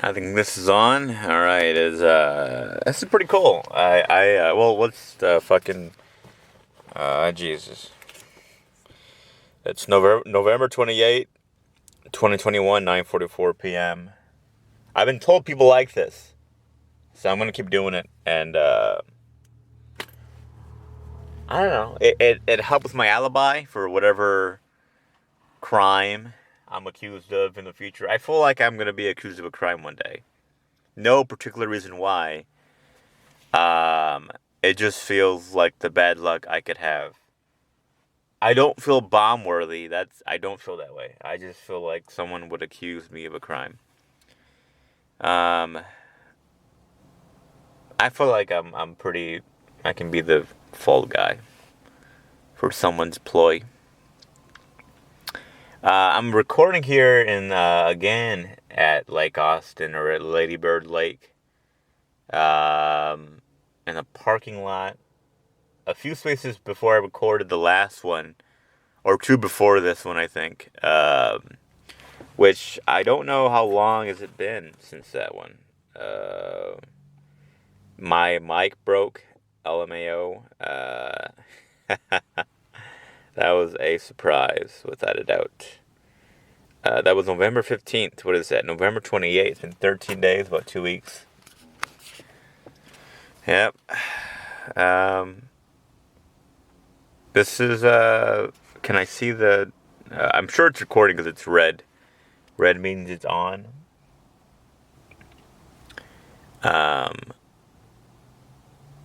I think this is on. All right, this is pretty cool. Well, what's the fucking Jesus? It's November 28th, 2021, 9:44 p.m. I've been told people like this, so I'm gonna keep doing it. And I don't know. It helps my alibi for whatever crime I'm accused of in the future. I feel like I'm gonna be accused of a crime one day. No particular reason why. Um, it just feels like the bad luck I could have. I don't feel bomb worthy. I don't feel that way. I just feel like someone would accuse me of a crime. Um, I feel like I'm pretty. I can be the fall guy for someone's ploy. I'm recording here in again at Lake Austin or at Lady Bird Lake. In a parking lot. A few spaces before I recorded the last one, or two before this one, I think. Which I don't know how long has it been since that one. My mic broke, LMAO. That was a surprise, without a doubt. That was November 15th. What is that? November 28th. In 13 days, about 2 weeks. Yep. This is, can I see the, I'm sure it's recording because it's red. Red means it's on.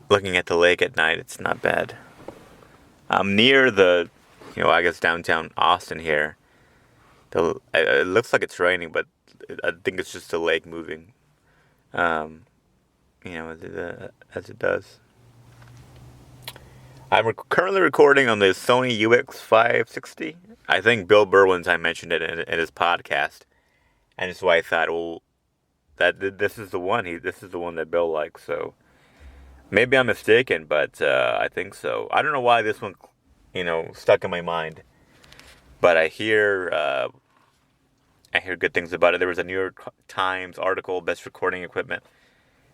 Looking at the lake at night, it's not bad. I'm near the, I guess downtown Austin here. It looks like it's raining, but I think it's just the lake moving. As it does. I'm currently recording on the Sony UX560. I think Bill Berwin's, I mentioned it in his podcast. And that's why I thought, well, this is the one. This is the one that Bill likes. So maybe I'm mistaken, but I think so. I don't know why this one, stuck in my mind. But I hear good things about it. There was a New York Times article, best recording equipment,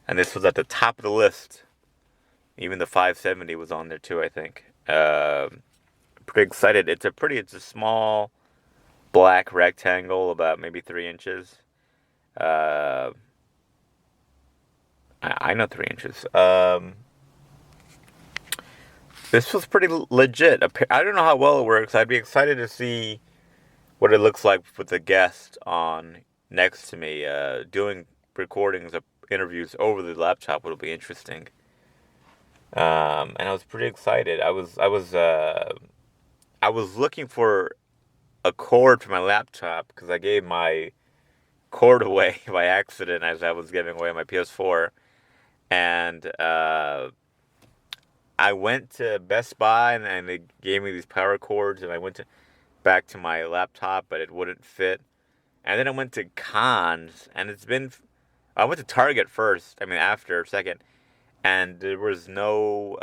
and this was at the top of the list. Even the 570 was on there too, I think. Pretty excited. It's a small black rectangle, about maybe 3 inches. I know 3 inches. This was pretty legit. I don't know how well it works. I'd be excited to see what it looks like with the guest on next to me. Doing recordings of interviews over the laptop would be interesting. And I was pretty excited. I was looking for a cord for my laptop because I gave my cord away by accident as I was giving away my PS4, and I went to Best Buy and they gave me these power cords, and I went back to my laptop, but it wouldn't fit. And then I went to Cons, and I went to Target first. I mean, after second. And there was no,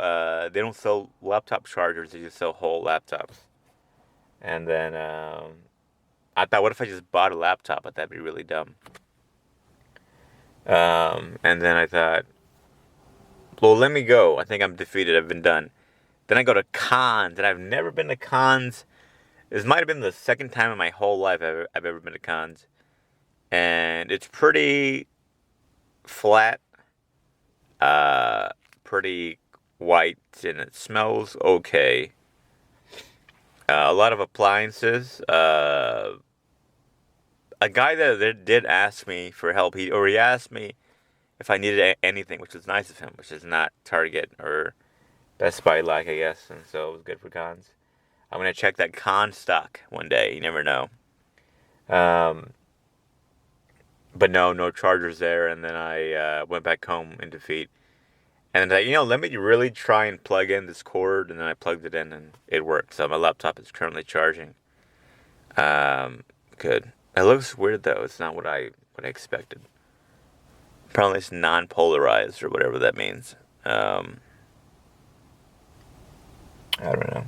they don't sell laptop chargers, they just sell whole laptops. And then I thought, what if I just bought a laptop? But that'd be really dumb. And then I thought, well, let me go. I think I'm defeated. I've been done. Then I go to Cons, and I've never been to Cons. This might have been the second time in my whole life I've ever been to Cons. And it's pretty flat. Pretty white, and it smells okay. A lot of appliances. A guy that did ask me for help. He asked me if I needed anything, which was nice of him, which is not Target or Best Buy like, I guess, and so it was good for Cons. I'm gonna check that Con stock one day. You never know. But no chargers there, and then I went back home in defeat. And let me really try and plug in this cord, and then I plugged it in, and it worked. So my laptop is currently charging. Good. It looks weird though. It's not what I expected. Apparently, it's non-polarized or whatever that means. I don't know.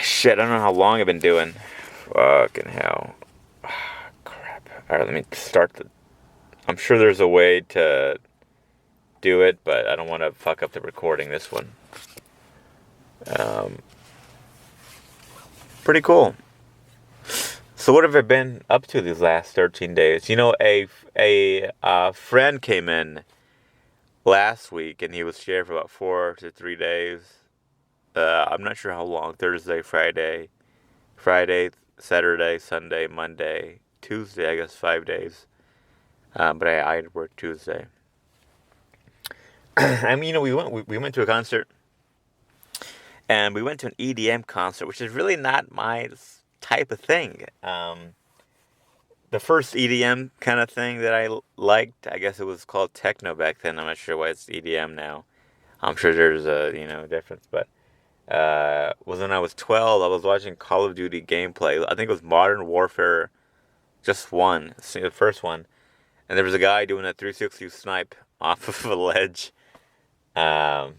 Shit. I don't know how long I've been doing. Fucking hell. Crap. Alright, let me start the... I'm sure there's a way to do it, but I don't want to fuck up the recording this one. Pretty cool. So what have I been up to these last 13 days? You know, a friend came in last week, and he was here for about 4 to 3 days. I'm not sure how long. Thursday, Friday, Saturday, Sunday, Monday, Tuesday. I guess 5 daid but I had work Tuesday. I mean, you know, we went to a concert, and we went to an EDM concert, which is really not my type of thing. The first EDM kind of thing that I liked, I guess it was called techno back then. I'm not sure why it's EDM now. I'm sure there's a difference, but was when I was 12. I was watching Call of Duty gameplay. I think it was Modern Warfare, just one, the first one, and there was a guy doing a 360 snipe off of a ledge, and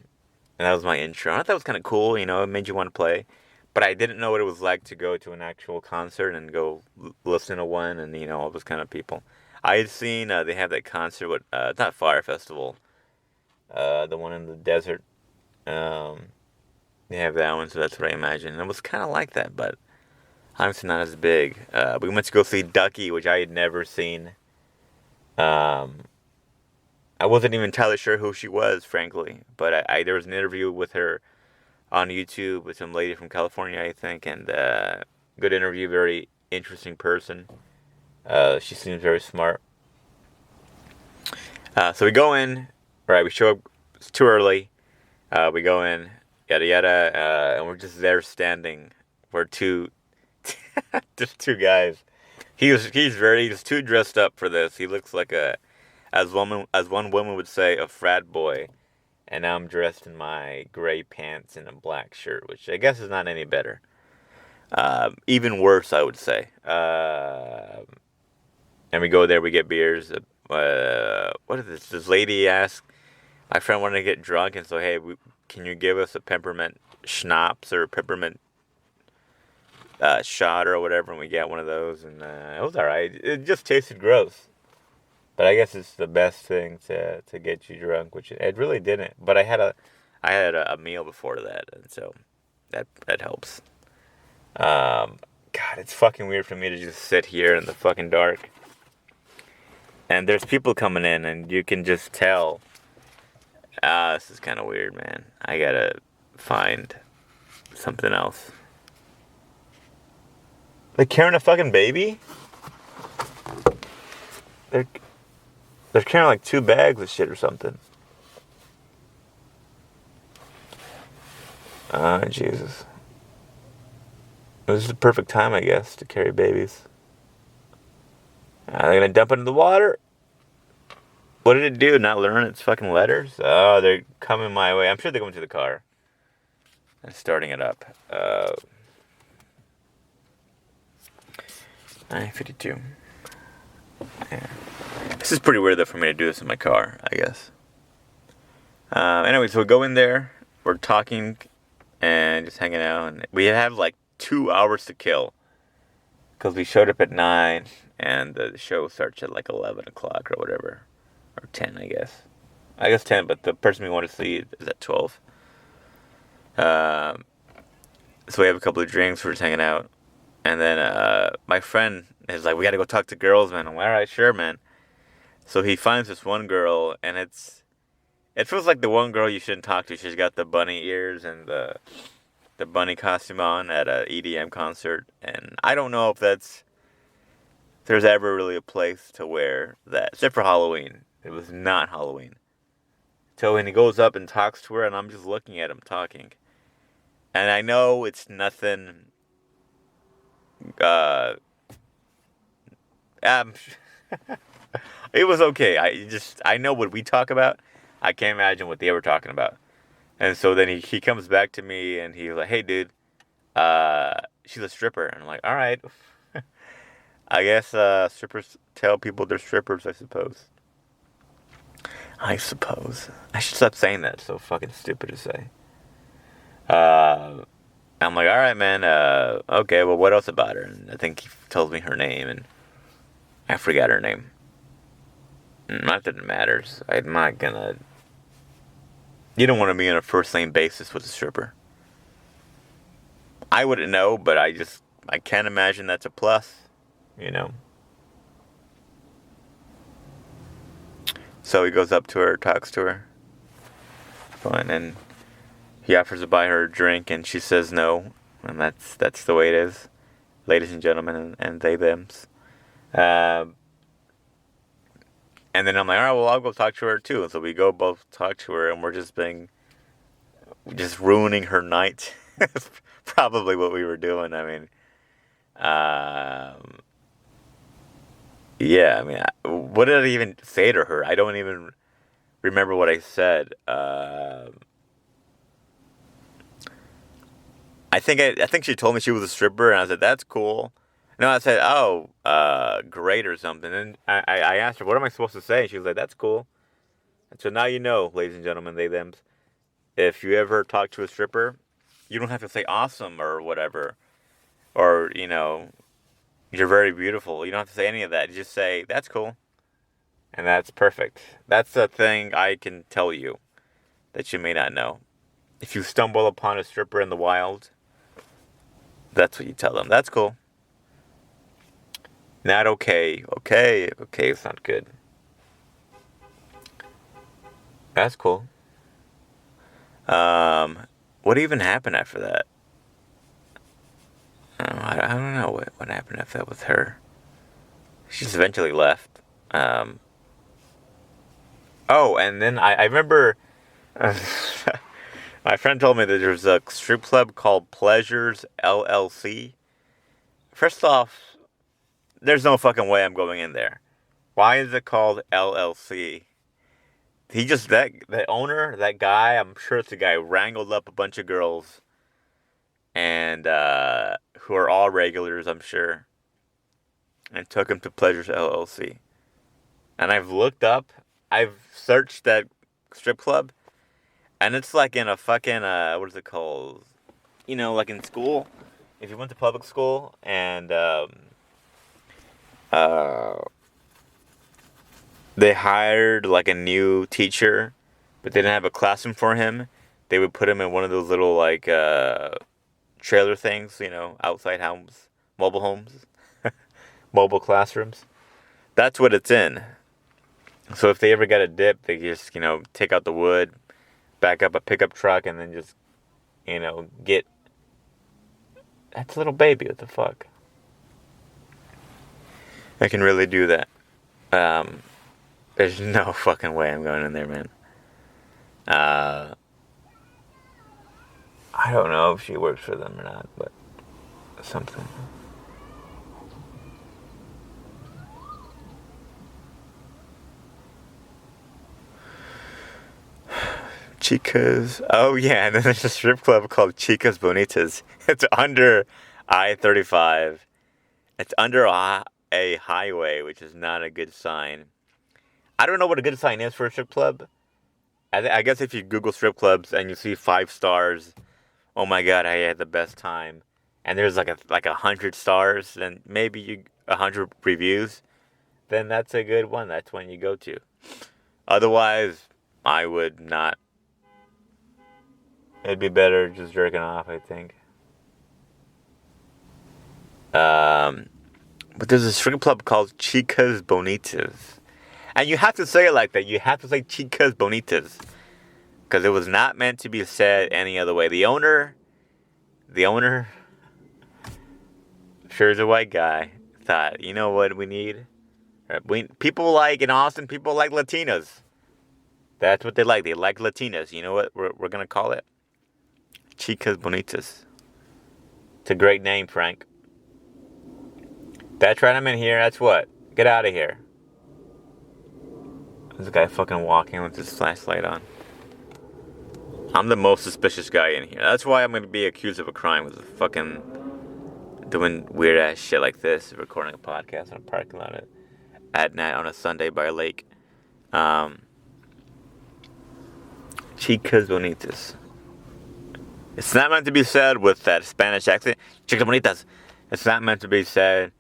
that was my intro. I thought that was kind of cool. You know, it made you want to play. But I didn't know what it was like to go to an actual concert and go listen to one and, all those kind of people. I had seen they have that concert with, not Fire Festival, the one in the desert. They have that one, so that's what I imagine. And it was kind of like that, but obviously not as big. We went to go see Ducky, which I had never seen. I wasn't even entirely sure who she was, frankly. But there was an interview with her on YouTube with some lady from California, I think, and good interview, very interesting person. She seems very smart. So we go in, right, we show up, it's too early, we go in, yada yada, and we're just there standing. We're just two guys. He's too dressed up for this. He looks like as one woman would say, a frat boy. And now I'm dressed in my gray pants and a black shirt, which I guess is not any better. Even worse, I would say. And we go there, we get beers. What is this? This lady asked, my friend wanted to get drunk, and so, hey, can you give us a peppermint schnapps or peppermint shot or whatever? And we got one of those, and it was all right. It just tasted gross. But I guess it's the best thing to get you drunk, which it really didn't. But I had a meal before that, and so that helps. God, it's fucking weird for me to just sit here in the fucking dark. And there's people coming in, and you can just tell. This is kind of weird, man. I gotta find something else. They carrying a fucking baby? They're carrying like 2 bags of shit or something. Jesus. This is the perfect time, I guess, to carry babies. They're gonna dump it in the water. What did it do? Not learn its fucking letters? Oh, they're coming my way. I'm sure they're going to the car and starting it up. 9:52. Yeah. This is pretty weird, though, for me to do this in my car, I guess. Anyway, so we go in there, we're talking, and just hanging out, and we have, 2 hours to kill, because we showed up at 9, and the show starts at, 11 o'clock or whatever, or 10, I guess. I guess 10, but the person we want to see is at 12. So we have a couple of drinks, we're just hanging out, and then my friend is like, we gotta go talk to girls, man. I'm like, all right, sure, man. So he finds this one girl, and it feels like the one girl you shouldn't talk to. She's got the bunny ears and the bunny costume on at a EDM concert, and I don't know if there's ever really a place to wear that, except for Halloween. It was not Halloween. So when he goes up and talks to her, and I'm just looking at him talking, and I know it's nothing. It was okay. I know what we talk about. I can't imagine what they were talking about. And so then he comes back to me, and he's like, hey, dude, she's a stripper. And I'm like, all right. I guess strippers tell people they're strippers, I suppose. I should stop saying that. It's so fucking stupid to say. I'm like, all right, man. Okay, well, what else about her? And I think he tells me her name, and I forgot her name. Not that it matters. I'm not gonna. You don't want to be on a first name basis with a stripper. I wouldn't know, but I can't imagine that's a plus. You know. So he goes up to her, talks to her, fine, and he offers to buy her a drink, and she says no, and that's the way it is, ladies and gentlemen, and they thems. And then I'm like, all right, well, I'll go talk to her too. And so we go both talk to her, and we're just ruining her night. That's probably what we were doing. I mean, yeah, I mean, what did I even say to her? I don't even remember what I said. I think she told me she was a stripper, and I said, that's cool. No, I said, oh, great or something. And I asked her, what am I supposed to say? She was like, that's cool. And so now you know, ladies and gentlemen, they, thems, if you ever talk to a stripper, you don't have to say awesome or whatever. Or, you're very beautiful. You don't have to say any of that. You just say, that's cool. And that's perfect. That's the thing I can tell you that you may not know. If you stumble upon a stripper in the wild, that's what you tell them. That's cool. Not okay. Okay, it's not good. That's cool. What even happened after that? I don't know what happened after that with her. She just eventually left. Oh, and then I remember my friend told me that there's a strip club called Pleasures LLC. First off, there's no fucking way I'm going in there. Why is it called LLC? He just, that owner, that guy, I'm sure it's a guy, wrangled up a bunch of girls. And, who are all regulars, I'm sure. And took them to Pleasures LLC. And I've searched that strip club. And it's like in a fucking, what is it called? Like in school. If you went to public school and, they hired like a new teacher, but they didn't have a classroom for him. They would put him in one of those little like trailer things, outside homes, mobile homes, mobile classrooms. That's what it's in. So if they ever got a dip, they just take out the wood, back up a pickup truck, and then just get. That's a little baby. What the fuck? I can really do that. There's no fucking way I'm going in there, man. I don't know if she works for them or not, but something. Chicas. Oh, yeah, and then there's a strip club called Chicas Bonitas. It's under I-35. It's under a highway, which is not a good sign. I don't know what a good sign is for a strip club. I guess if you Google strip clubs and you see 5 stars, oh my god, I had the best time. And there's like 100 stars and maybe 100 reviews, then that's a good one. That's one you go to. Otherwise, I would not. It'd be better just jerking off, I think. But there's a strip club called Chicas Bonitas. And you have to say it like that. You have to say Chicas Bonitas. Because it was not meant to be said any other way. The owner, I'm sure he's a white guy, thought, you know what we need? People like, in Austin, people like Latinas. That's what they like. They like Latinas. You know what we're going to call it? Chicas Bonitas. It's a great name, Frank. That's right, I'm in here. That's what? Get out of here. This guy fucking walking with his flashlight on. I'm the most suspicious guy in here. That's why I'm going to be accused of a crime with fucking doing weird ass shit like this, recording a podcast in a parking lot at night on a Sunday by a lake. Chicas Bonitas. It's not meant to be said with that Spanish accent. Chicas Bonitas. It's not meant to be said.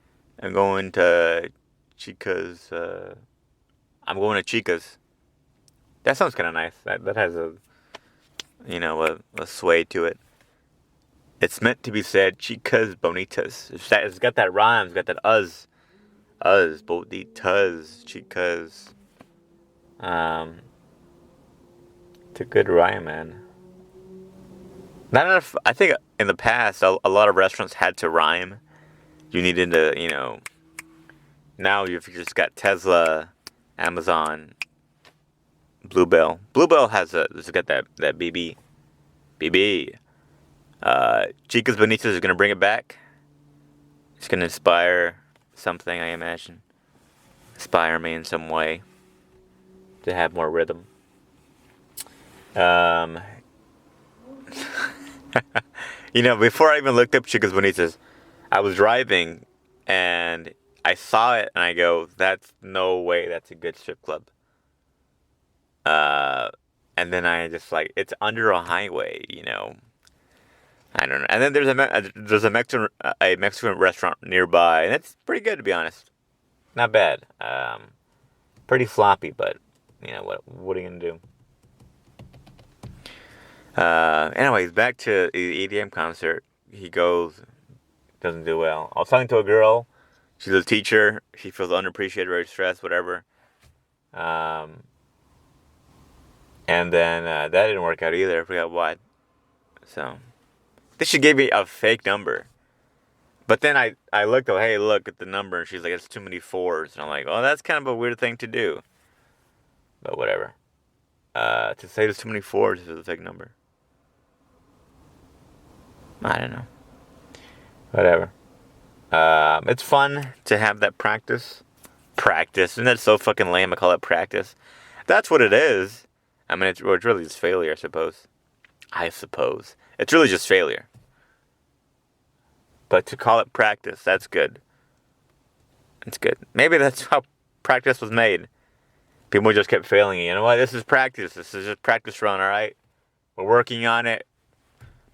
I'm going to Chicas. I'm going to Chicas. That sounds kind of nice. That has a sway to it. It's meant to be said, Chicas Bonitas. It's got that rhyme. It's got that bonitas, chicas. It's a good rhyme, man. Not enough. I think in the past, a lot of restaurants had to rhyme. You needed to, now you've just got Tesla, Amazon, Bluebell. Bluebell it's got that BB. Chicas Bonitas is gonna bring it back. It's gonna inspire something, I imagine. Inspire me in some way to have more rhythm. Before I even looked up Chicas Bonitas, I was driving and I saw it and I go, "That's no way. That's a good strip club." And then I just it's under a highway, I don't know. And then there's a Mexican restaurant nearby, and it's pretty good, to be honest. Not bad. Pretty floppy, but what are you gonna do? Anyways, back to the EDM concert. He goes, doesn't do well. I was talking to a girl. She's a teacher. She feels unappreciated, very stressed, whatever. And then that didn't work out either. I forgot what. So she gave me a fake number. But then I looked up, hey, look at the number. And she's like, it's too many fours. And I'm like, well, that's kind of a weird thing to do. But whatever. To say there's too many fours is a fake number. I don't know. Whatever. It's fun to have that practice. Practice. Isn't that so fucking lame? I call it practice. That's what it is. I mean, it's really just failure, I suppose. It's really just failure. But to call it practice, that's good. It's good. Maybe that's how practice was made. People just kept failing. You know what? This is practice. This is just practice run, all right? We're working on it.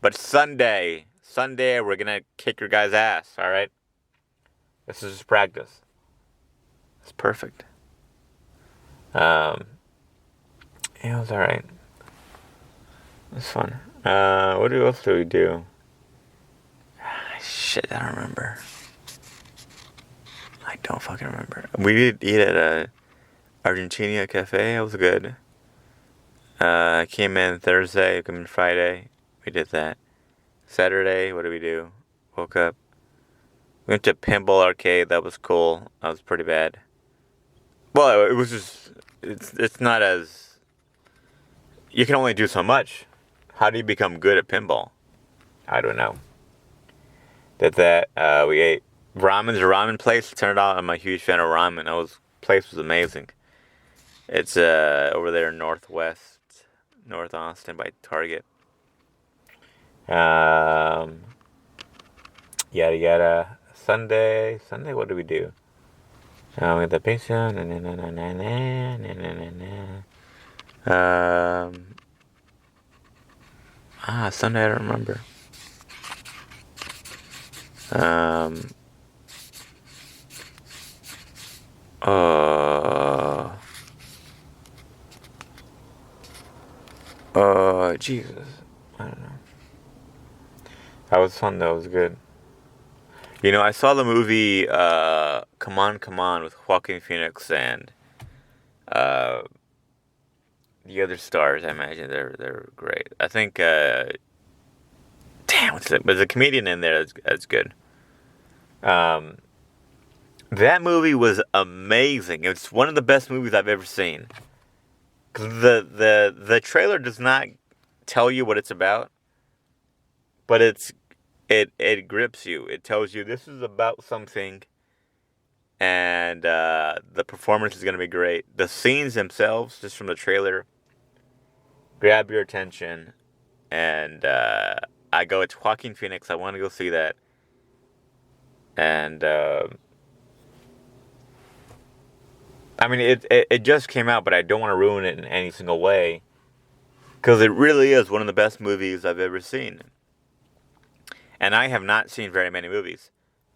But Sunday, we're going to kick your guy's ass, all right? This is just practice. It's perfect. It was all right. It was fun. What else do we do? Shit, I don't remember. I don't fucking remember. We did eat at a Argentina cafe. It was good. I came in Thursday, came in Friday. We did that. Saturday, what did we do? Woke up. We went to Pinball Arcade. That was cool. That was pretty bad. Well, it was just... It's not as... You can only do so much. How do you become good at pinball? I don't know. Did that. We ate ramen's a ramen place. Turned out I'm a huge fan of ramen. That place was amazing. It's over there in North Austin by Target. Yada yada. Sunday, what do we do? We had the pizza. Sunday, I don't remember. Jesus. I don't know. That was fun, though. It was good. I saw the movie, Come On, with Joaquin Phoenix and, the other stars. I imagine they're great. I think, damn, there's a comedian in there that's good. That movie was amazing. It's one of the best movies I've ever seen. 'Cause the trailer does not tell you what it's about, but it grips you. It tells you this is about something, and the performance is going to be great. The scenes themselves, just from the trailer, grab your attention, and it's Joaquin Phoenix. I want to go see that. And I mean, it just came out, but I don't want to ruin it in any single way, because it really is one of the best movies I've ever seen. And I have not seen very many movies,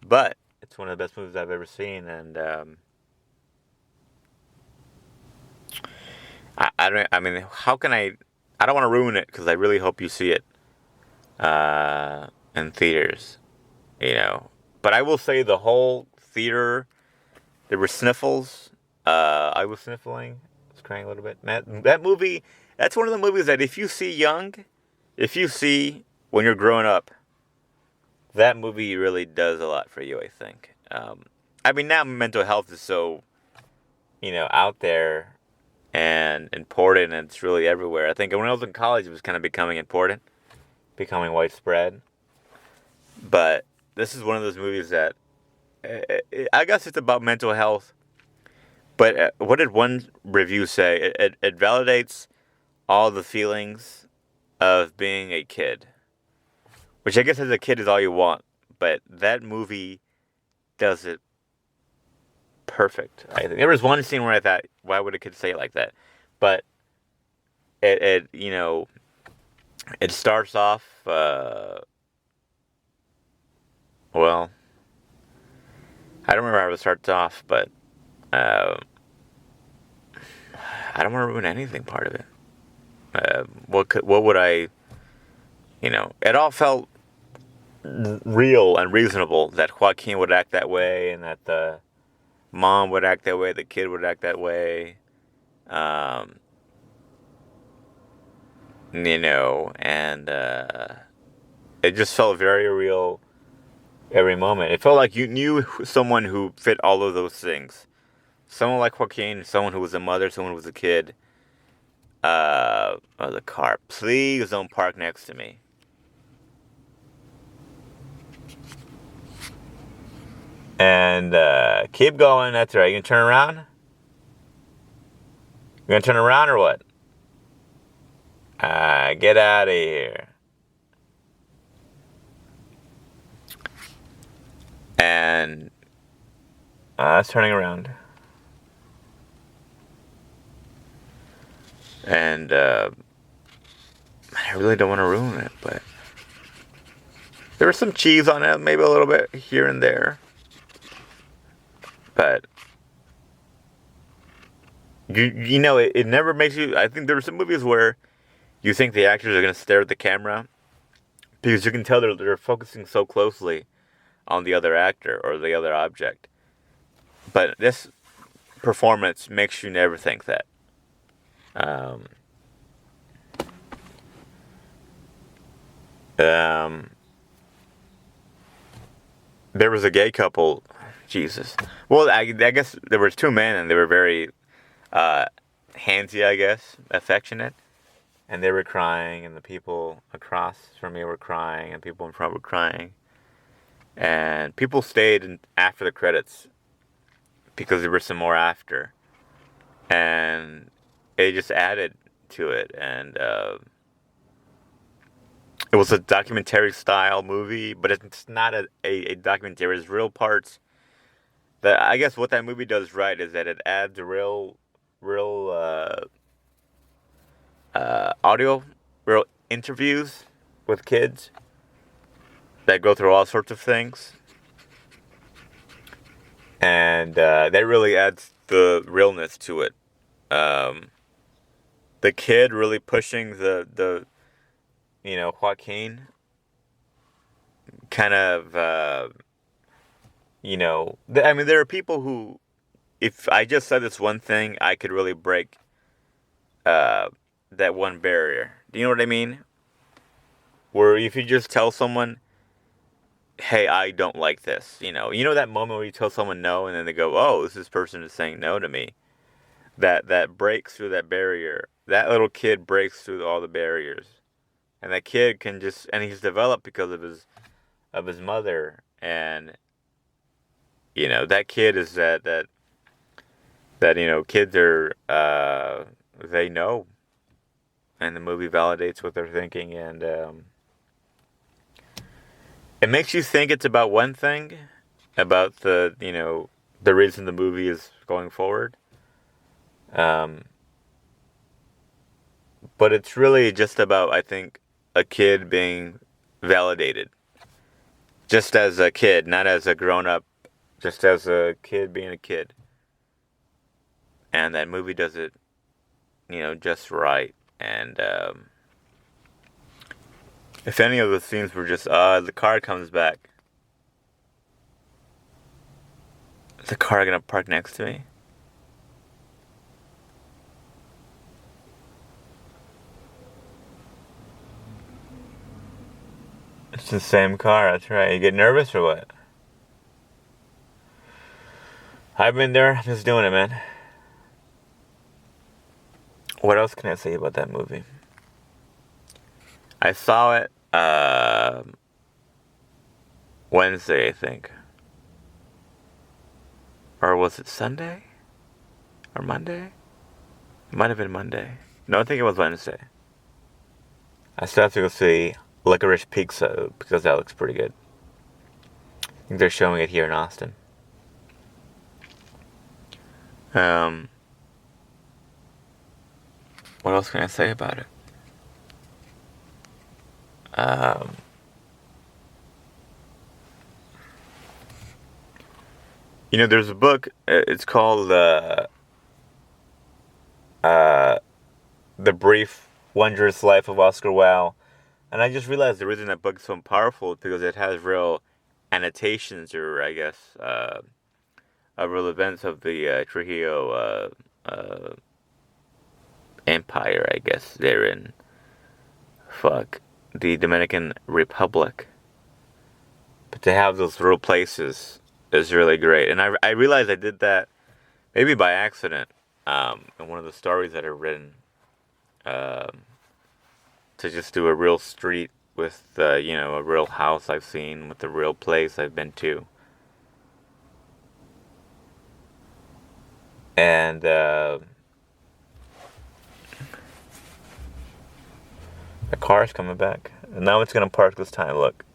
but it's one of the best movies I've ever seen, and don't. I mean, how can I? I don't want to ruin it because I really hope you see it in theaters. You know, but I will say the whole theater. There were sniffles. I was sniffling. I was crying a little bit. That movie. That's one of the movies that if you see when you're growing up, that movie really does a lot for you. I think. I mean, now mental health is so out there and important, and it's really everywhere. I think when I was in college, it was kind of becoming important, becoming widespread. But this is one of those movies that I guess it's about mental health. But what did one review say? It validates all the feelings of being a kid, which I guess as a kid is all you want. But that movie does it perfect. I think there was one scene where I thought, why would a kid say it like that? But it it starts off well. I don't remember how it starts off, but I don't want to ruin anything part of it. What would I? It all felt real and reasonable that Joaquin would act that way, and that the mom would act that way, the kid would act that way. And it just felt very real every moment. It felt like you knew someone who fit all of those things. Someone like Joaquin, someone who was a mother, someone who was a kid. The car. Please don't park next to me. And keep going. That's right. You gonna turn around? You gonna turn around or what? Get out of here. And it's turning around. And I really don't want to ruin it, but there was some cheese on it, maybe a little bit here and there. But it never makes you. I think there are some movies where you think the actors are going to stare at the camera because you can tell they're focusing so closely on the other actor or the other object. But this performance makes you never think that. There was a gay couple. Jesus. Well, I guess there was two men, and they were very handsy, I guess, affectionate. And they were crying, and the people across from me were crying, and people in front were crying. And people stayed after the credits because there were some more after. And it just added to it. And it was a documentary-style movie, but it's not a documentary. There's real parts. I guess what that movie does right is that it adds real audio, real interviews with kids that go through all sorts of things. And that really adds the realness to it. The kid really pushing the Joaquin kind of, I mean, there are people who, if I just said this one thing, I could really break that one barrier. Do you know what I mean? Where if you just tell someone, hey, I don't like this, you know that moment where you tell someone no, and then they go, oh, this person is saying no to me. That breaks through that barrier. That little kid breaks through all the barriers. And that kid can just, and he's developed because of his mother. And, that kid is that kids are, they know. And the movie validates what they're thinking. And it makes you think it's about one thing, about the reason the movie is going forward. But it's really just about, I think, a kid being validated. Just as a kid, not as a grown-up. Just as a kid being a kid. And that movie does it just right. And if any of the scenes were just the car comes back, is the car gonna park next to me? It's the same car, that's right. You get nervous or what? I've been there, I'm just doing it, man. What else can I say about that movie? I saw it Wednesday, I think. Or was it Sunday? Or Monday? It might have been Monday. No, I think it was Wednesday. I still have to go see Licorice Pizza because that looks pretty good. I think they're showing it here in Austin. What else can I say about it? There's a book. It's called The Brief, Wondrous Life of Oscar Wilde. And I just realized the reason that book's so powerful is because it has real annotations, or I guess, real events of the Trujillo Empire, I guess. They're in, the Dominican Republic. But to have those real places is really great. And I realized I did that maybe by accident in one of the stories that I've written, to just do a real street with, a real house I've seen, with a real place I've been to. And the car's coming back. And now it's going to park this time, look.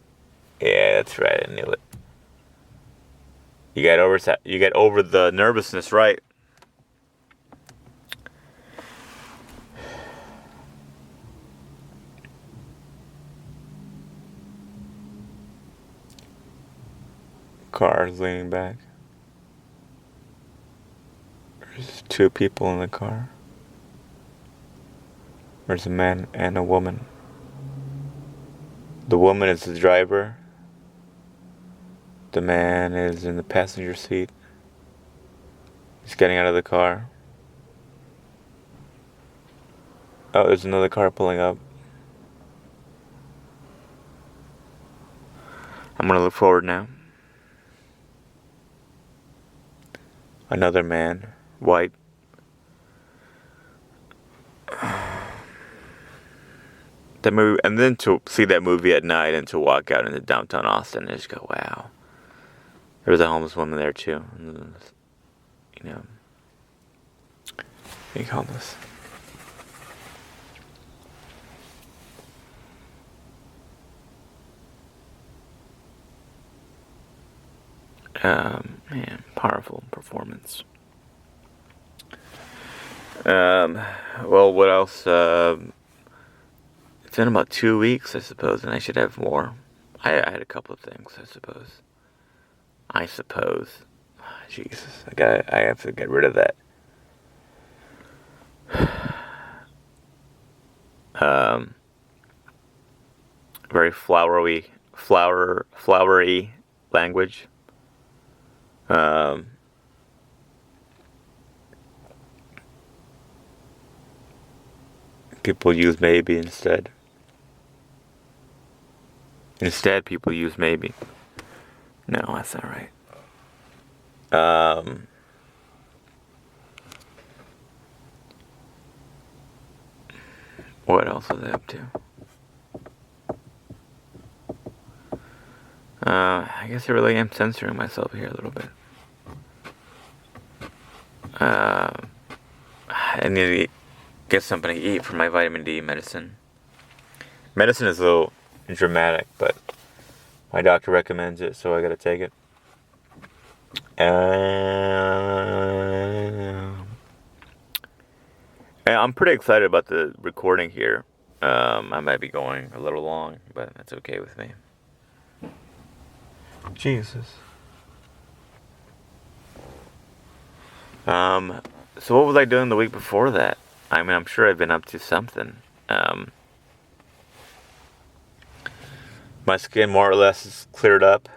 Yeah, that's right, I knew it. You get over the nervousness, right? Car's leaning back. There's two people in the car. There's a man and a woman. The woman is the driver. The man is in the passenger seat. He's getting out of the car. Oh, there's another car pulling up. I'm gonna look forward now. Another man, white. That movie, and then to see that movie at night and to walk out into downtown Austin and just go, wow. There was a homeless woman there too. What do you call this? Man, powerful performance. Well, what else? It's been about 2 weeks, I suppose, and I should have more. I had a couple of things, I suppose. Jesus, I have to get rid of that. Very flowery language. People use maybe instead. Instead, people use maybe. No, that's not right. What else was I up to? I guess I really am censoring myself here a little bit. I need to get something to eat for my vitamin D medicine. Medicine is a little dramatic, but my doctor recommends it, so I gotta take it. I'm pretty excited about the recording here. I might be going a little long, but that's okay with me. Jesus. So what was I doing the week before that? I mean, I'm sure I've been up to something. My skin more or less is cleared up.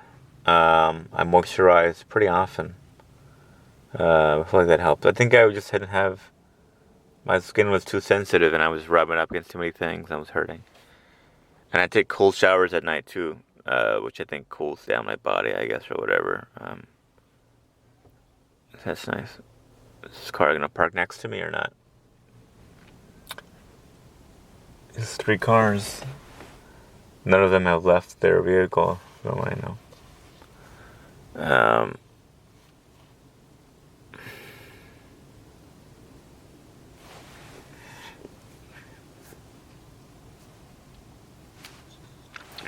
I moisturize pretty often. I feel like that helped. I think I just didn't have... My skin was too sensitive and I was rubbing up against too many things. I was hurting. And I take cold showers at night too, which I think cools down my body, I guess, or whatever. That's nice. Is this car going to park next to me or not? There's 3 cars. None of them have left their vehicle, from what I know.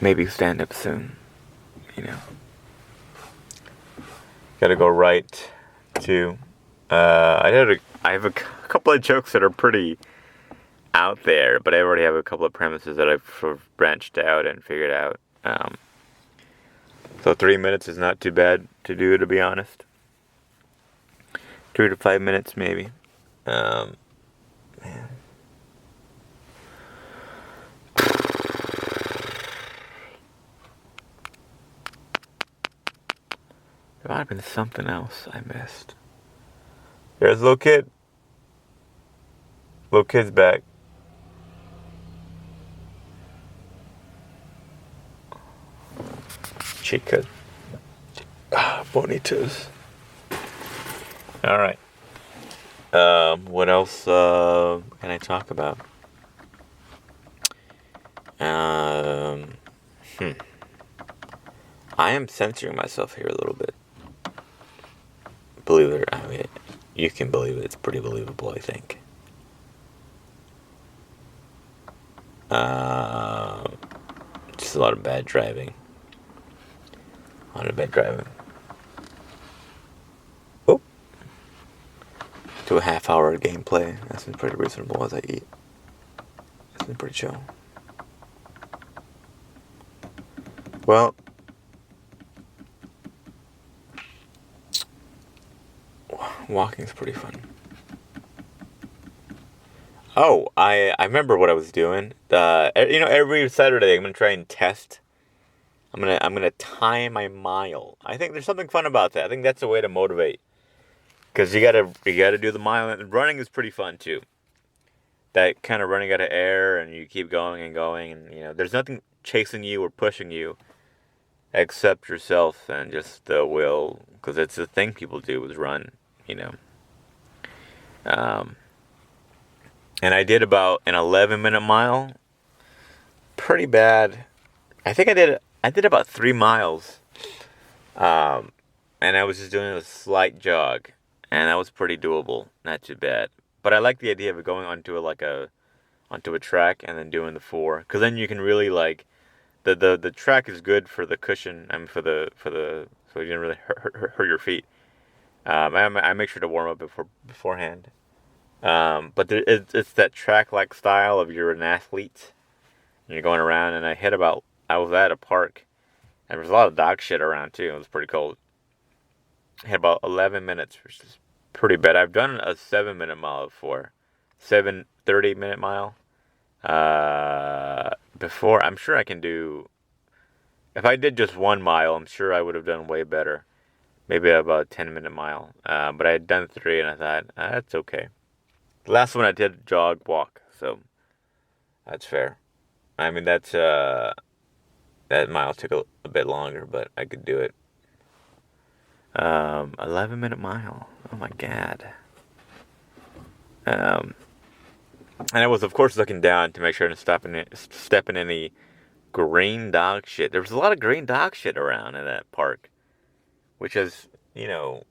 Maybe stand up soon, you know. Gotta go right to... I have a couple of jokes that are pretty out there, but I already have a couple of premises that I've sort of branched out and figured out. So 3 minutes is not too bad to do, to be honest. 3 to 5 minutes, maybe. Man. There might have been something else I missed. There's little kid. Little kid's back. Chicas Bonitas. Alright. What else can I talk about? I am censoring myself here a little bit. Believe it or not, I mean, you can believe it. It's pretty believable, I think. Just a lot of bad driving. Oh. To a half-hour gameplay. That's been pretty reasonable as I eat. That's been pretty chill. Well, walking's pretty fun. Oh, I remember what I was doing. Every Saturday I'm gonna try and test. I'm gonna time my mile. I think there's something fun about that. I think that's a way to motivate. Because you gotta do the mile, and running is pretty fun too. That kind of running out of air, and you keep going and going, and there's nothing chasing you or pushing you, except yourself and just the will. Because it's the thing people do is run, And I did about an 11-minute mile. Pretty bad. I think I did about 3 miles. And I was just doing a slight jog. And that was pretty doable. Not too bad. But I like the idea of going onto a track and then doing the 4. Because then you can really the track is good for the cushion. I mean so you didn't really hurt your feet. I make sure to warm up beforehand. But it's that track-like style of you're an athlete. And you're going around, and I was at a park, and there was a lot of dog shit around too. It was pretty cold. I had about 11 minutes, which is pretty bad. I've done a 7-minute mile before. 30-minute mile. Before, I'm sure I can do... If I did just 1 mile, I'm sure I would have done way better. Maybe about a 10-minute mile. But I had done 3, and I thought, that's okay. The last one I did walk, so that's fair. I mean, that mile took a bit longer, but I could do it. 11-minute mile. Oh my god. And I was, of course, looking down to make sure to step in any green dog shit. There was a lot of green dog shit around in that park, which is, do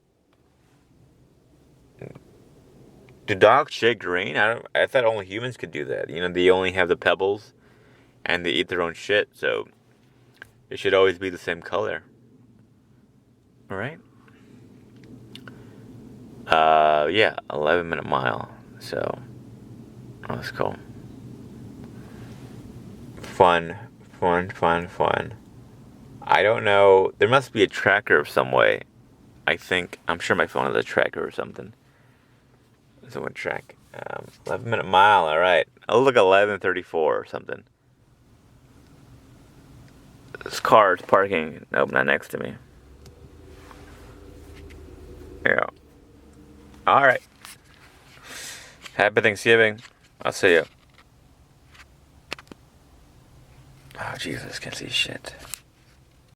dogs shit green? I thought only humans could do that. They only have the pebbles, and they eat their own shit, so it should always be the same color. All right. 11-minute mile. So that was cool. Fun. I don't know. There must be a tracker of some way. I'm sure my phone has a tracker or something. Someone track. 11-minute mile. All right. I'll look 11:34 or something. This car is parking. Nope, not next to me. Yeah. All right. Happy Thanksgiving. I'll see you. Oh, Jesus, can't see shit.